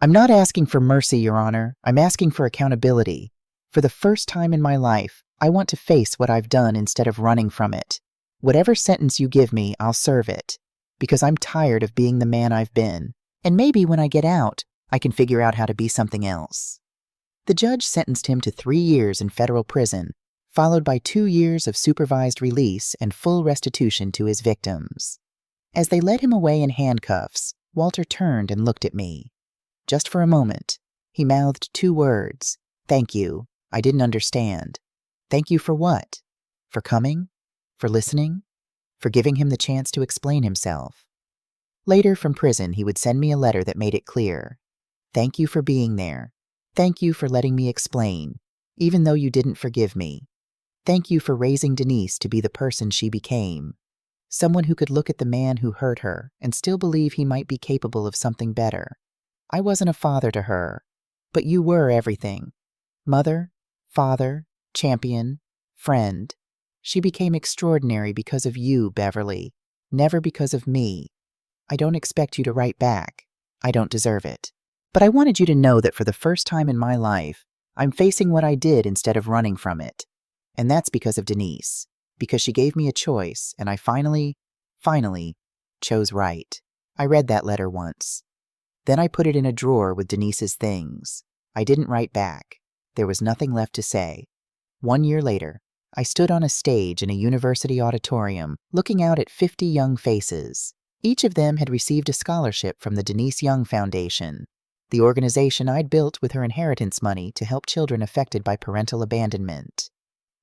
"I'm not asking for mercy, Your Honor. I'm asking for accountability. For the first time in my life, I want to face what I've done instead of running from it. Whatever sentence you give me, I'll serve it, because I'm tired of being the man I've been. And maybe when I get out, I can figure out how to be something else." The judge sentenced him to 3 years in federal prison, followed by 2 years of supervised release and full restitution to his victims. As they led him away in handcuffs, Walter turned and looked at me. Just for a moment, he mouthed 2 words. "Thank you. I didn't understand." "Thank you for what? For coming? For listening? For giving him the chance to explain himself?" Later from prison, he would send me a letter that made it clear. "Thank you for being there. Thank you for letting me explain, even though you didn't forgive me. Thank you for raising Denise to be the person she became. Someone who could look at the man who hurt her and still believe he might be capable of something better. I wasn't a father to her, but you were everything. Mother, father, champion, friend. She became extraordinary because of you, Beverly, never because of me. I don't expect you to write back. I don't deserve it. But I wanted you to know that for the first time in my life, I'm facing what I did instead of running from it. And that's because of Denise, because she gave me a choice, and I finally chose right." I read that letter once. Then I put it in a drawer with Denise's things. I didn't write back. There was nothing left to say. 1 year later, I stood on a stage in a university auditorium, looking out at 50 young faces. Each of them had received a scholarship from the Denise Young Foundation, the organization I'd built with her inheritance money to help children affected by parental abandonment.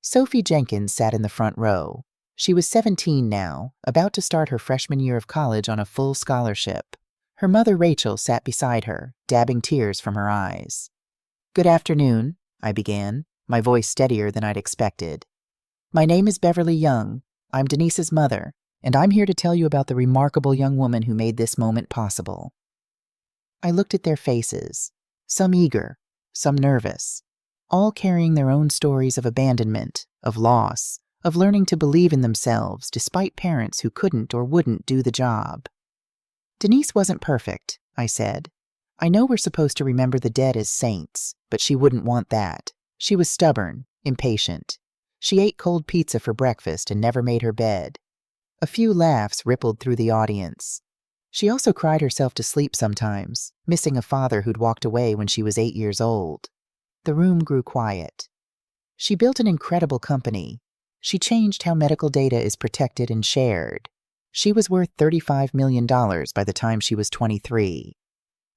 Sophie Jenkins sat in the front row. She was 17 now, about to start her freshman year of college on a full scholarship. Her mother, Rachel, sat beside her, dabbing tears from her eyes. "Good afternoon," I began, my voice steadier than I'd expected. "My name is Beverly Young. I'm Denise's mother, and I'm here to tell you about the remarkable young woman who made this moment possible." I looked at their faces, some eager, some nervous, all carrying their own stories of abandonment, of loss, of learning to believe in themselves despite parents who couldn't or wouldn't do the job. "Denise wasn't perfect," I said. "I know we're supposed to remember the dead as saints, but she wouldn't want that. She was stubborn, impatient. She ate cold pizza for breakfast and never made her bed." A few laughs rippled through the audience. "She also cried herself to sleep sometimes, missing a father who'd walked away when she was 8 years old." The room grew quiet. "She built an incredible company. She changed how medical data is protected and shared. She was worth $35 million by the time she was 23.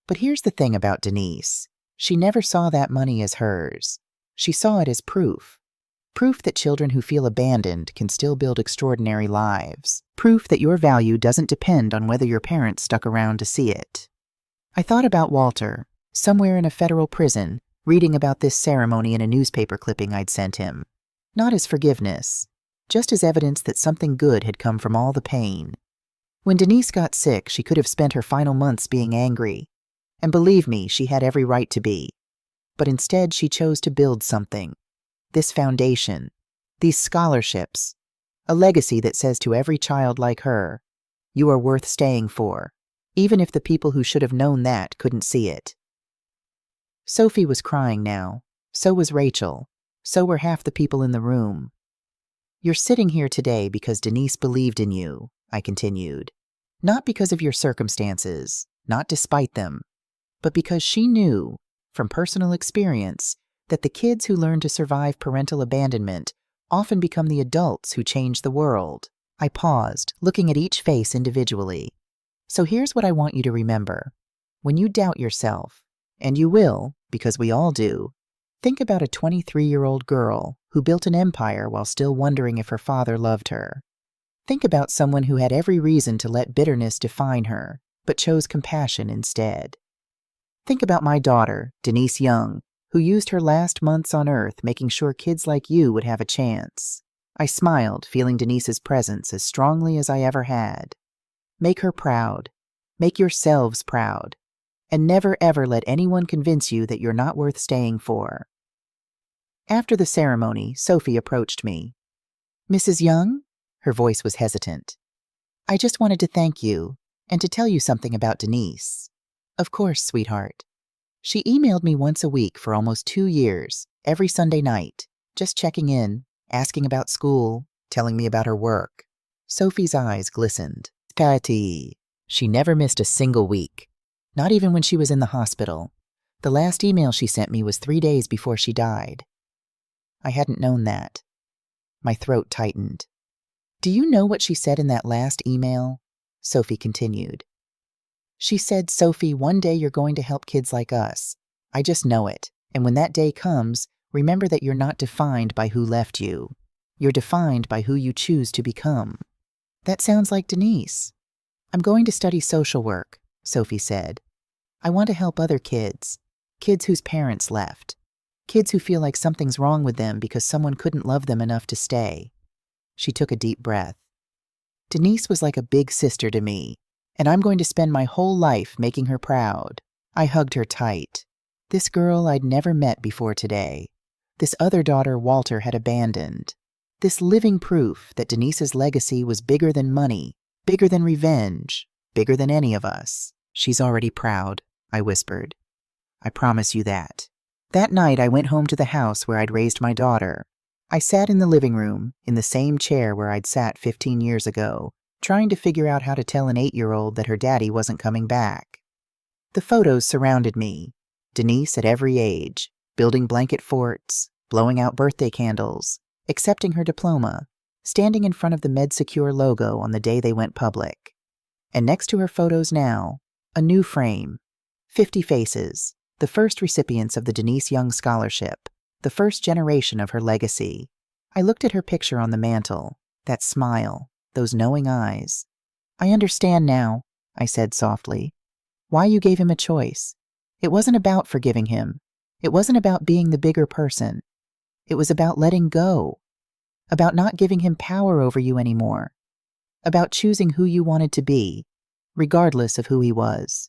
But here's the thing about Denise. She never saw that money as hers. She saw it as proof. Proof that children who feel abandoned can still build extraordinary lives. Proof that your value doesn't depend on whether your parents stuck around to see it." I thought about Walter, somewhere in a federal prison, reading about this ceremony in a newspaper clipping I'd sent him. Not as forgiveness, just as evidence that something good had come from all the pain. When Denise got sick, she could have spent her final months being angry. And believe me, she had every right to be. But instead, she chose to build something. This foundation, these scholarships, a legacy that says to every child like her, you are worth staying for, even if the people who should have known that couldn't see it. Sophie was crying now. So was Rachel. So were half the people in the room. "You're sitting here today because Denise believed in you," I continued. "Not because of your circumstances, not despite them, but because she knew, from personal experience, that the kids who learn to survive parental abandonment often become the adults who change the world. I paused, looking at each face individually. So here's what I want you to remember. When you doubt yourself, and you will, because we all do, think about a 23-year-old girl who built an empire while still wondering if her father loved her. Think about someone who had every reason to let bitterness define her, but chose compassion instead. Think about my daughter, Denise Young, who used her last months on Earth making sure kids like you would have a chance. I smiled, feeling Denise's presence as strongly as I ever had. Make her proud. Make yourselves proud. And never ever let anyone convince you that you're not worth staying for. After the ceremony, Sophie approached me. Mrs. Young? Her voice was hesitant. I just wanted to thank you, and to tell you something about Denise. Of course, sweetheart. She emailed me once a week for almost 2 years, every Sunday night, just checking in, asking about school, telling me about her work. Sophie's eyes glistened. Patty. She never missed a single week, not even when she was in the hospital. The last email she sent me was 3 days before she died. I hadn't known that. My throat tightened. Do you know what she said in that last email? Sophie continued. She said, Sophie, one day you're going to help kids like us. I just know it. And when that day comes, remember that you're not defined by who left you. You're defined by who you choose to become. That sounds like Denise. I'm going to study social work, Sophie said. I want to help other kids. Kids whose parents left. Kids who feel like something's wrong with them because someone couldn't love them enough to stay. She took a deep breath. Denise was like a big sister to me, and I'm going to spend my whole life making her proud. I hugged her tight. This girl I'd never met before today. This other daughter Walter had abandoned. This living proof that Denise's legacy was bigger than money, bigger than revenge, bigger than any of us. She's already proud, I whispered. I promise you that. That night I went home to the house where I'd raised my daughter. I sat in the living room, in the same chair where I'd sat 15 years ago, trying to figure out how to tell an 8-year-old that her daddy wasn't coming back. The photos surrounded me. Denise at every age, building blanket forts, blowing out birthday candles, accepting her diploma, standing in front of the MedSecure logo on the day they went public. And next to her photos now, a new frame, 50 faces, the first recipients of the Denise Young Scholarship, the first generation of her legacy. I looked at her picture on the mantel, that smile, those knowing eyes. I understand now, I said softly, why you gave him a choice. It wasn't about forgiving him. It wasn't about being the bigger person. It was about letting go, about not giving him power over you anymore, about choosing who you wanted to be, regardless of who he was.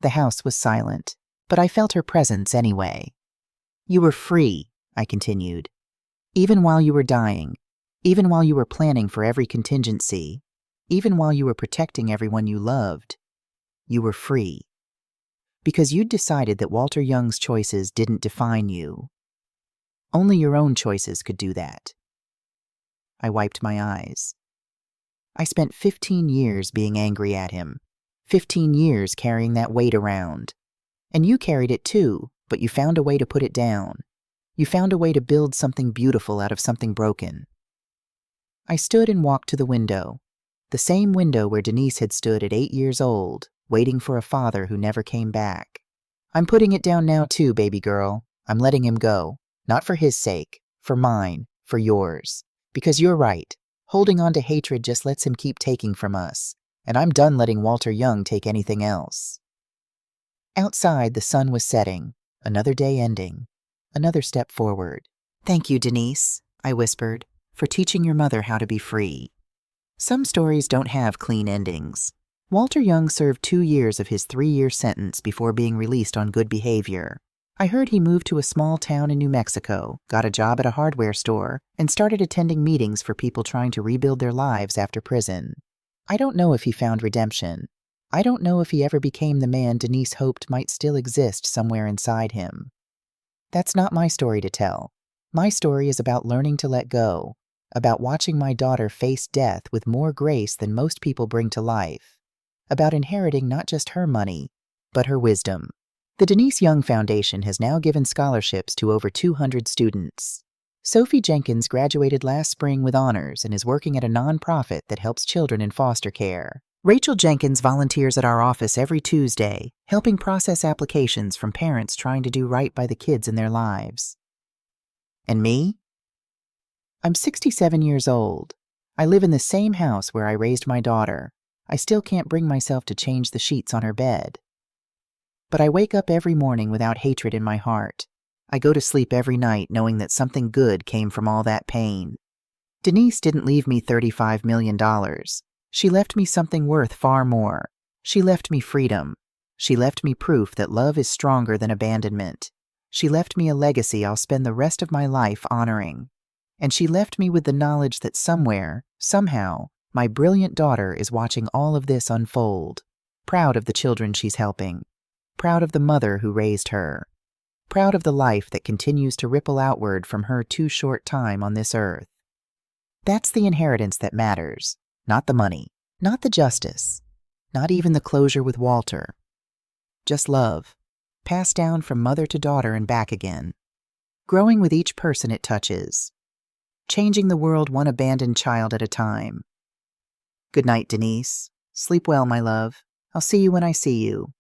The house was silent, but I felt her presence anyway. You were free, I continued. Even while you were dying, even while you were planning for every contingency, even while you were protecting everyone you loved, you were free. Because you'd decided that Walter Young's choices didn't define you. Only your own choices could do that. I wiped my eyes. I spent 15 years being angry at him, 15 years carrying that weight around. And you carried it too, but you found a way to put it down. You found a way to build something beautiful out of something broken. I stood and walked to the window, the same window where Denise had stood at 8 years old, waiting for a father who never came back. I'm putting it down now too, baby girl. I'm letting him go. Not for his sake, for mine, for yours. Because you're right. Holding on to hatred just lets him keep taking from us. And I'm done letting Walter Young take anything else. Outside, the sun was setting. Another day ending. Another step forward. Thank you, Denise, I whispered, for teaching your mother how to be free. Some stories don't have clean endings. Walter Young served 2 years of his 3-year sentence before being released on good behavior. I heard he moved to a small town in New Mexico, got a job at a hardware store, and started attending meetings for people trying to rebuild their lives after prison. I don't know if he found redemption. I don't know if he ever became the man Denise hoped might still exist somewhere inside him. That's not my story to tell. My story is about learning to let go, about watching my daughter face death with more grace than most people bring to life. about inheriting not just her money, but her wisdom. The Denise Young Foundation has now given scholarships to over 200 students. Sophie Jenkins graduated last spring with honors and is working at a nonprofit that helps children in foster care. Rachel Jenkins volunteers at our office every Tuesday, helping process applications from parents trying to do right by the kids in their lives. And me? I'm 67 years old. I live in the same house where I raised my daughter. I still can't bring myself to change the sheets on her bed. But I wake up every morning without hatred in my heart. I go to sleep every night knowing that something good came from all that pain. Denise didn't leave me $35 million. She left me something worth far more. She left me freedom. She left me proof that love is stronger than abandonment. She left me a legacy I'll spend the rest of my life honoring. And she left me with the knowledge that somewhere, somehow, my brilliant daughter is watching all of this unfold, proud of the children she's helping, proud of the mother who raised her, proud of the life that continues to ripple outward from her too short time on this earth. That's the inheritance that matters, not the money, not the justice, not even the closure with Walter. Just love, passed down from mother to daughter and back again, growing with each person it touches, changing the world one abandoned child at a time. Good night, Denise. Sleep well, my love. I'll see you when I see you.